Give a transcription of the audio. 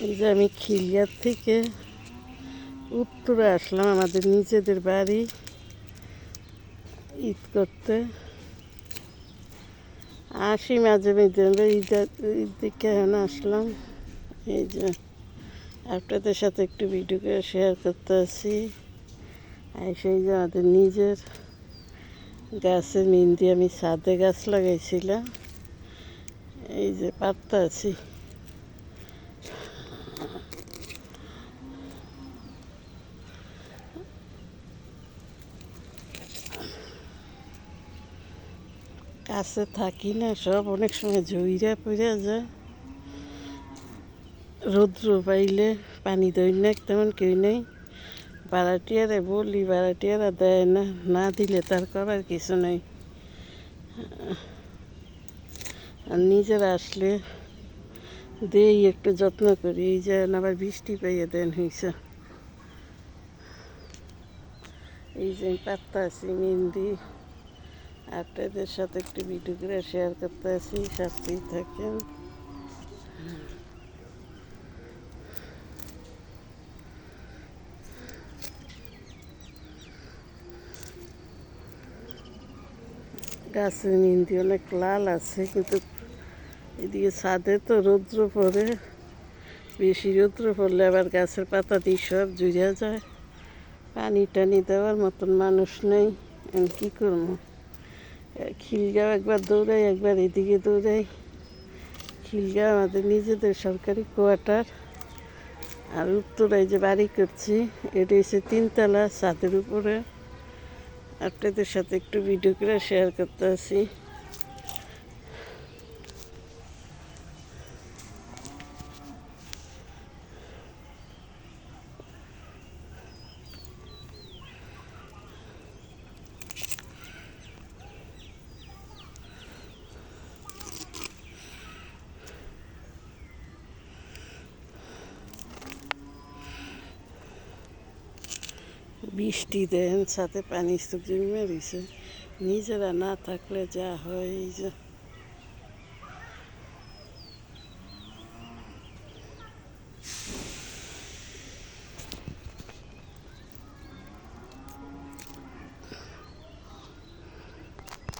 এই যে আমি খিলগাঁও থেকে উত্তরে আসলাম আমাদের নিজেদের বাড়ি ঈদ করতে। আসি মাঝে মাঝে ঈদ দিকে এখন আসলাম। এই যে আপনাদের সাথে একটু ভিডিও করে শেয়ার করতে আসি। আর সেই যে আমাদের নিজের গাছের মেহেন্দি আমি ছাদে গাছ লাগাইছিলাম, এই যে পারতে আছি। কাছে থাকি না, সব অনেক সময় ঝইরা পড়ে যায়। রৌদ্র পাইলে পানি দই না, তেমন কেউ নেই। ভাড়াটিয়ারে বলি, ভাড়াটিয়ারা দেয় না, না দিলে তার করার কিছু নেই। আর নিজেরা আসলে দেই, একটু যত্ন করি। এই যে আবার বৃষ্টি পাইয়ে দেন হয়েছে। এই যে পাত্তা আছি মেহেন্দি, আপনাদের সাথে একটু ভিডিও করে শেয়ার করতে আসি, সাথেই থাকেন। গাছের মেহেন্দি অনেক লাল আছে, কিন্তু এদিকে ছাদে তো রৌদ্র পড়ে, বেশি রৌদ্র পড়লে আবার গাছের পাতা দিয়ে সব জুড়ে যায়। পানি টানি দেওয়ার মতন মানুষ নেই, আমি কী করবো। খিলগাঁও একবার দৌড়াই, একবার এদিকে দৌড়াই। খিলগাঁও আমাদের নিজেদের সরকারি কোয়ার্টার। আর উত্তরায় যে বাড়ি করছি, এটা হচ্ছে 3 তলা ছাদের উপরে। আপনাদের সাথে একটু ভিডিও করে শেয়ার করতে আসি। বৃষ্টি দেন, সাথে পানি জমে রয়েছে। নিজেরা না থাকলে যা হয়, এই যে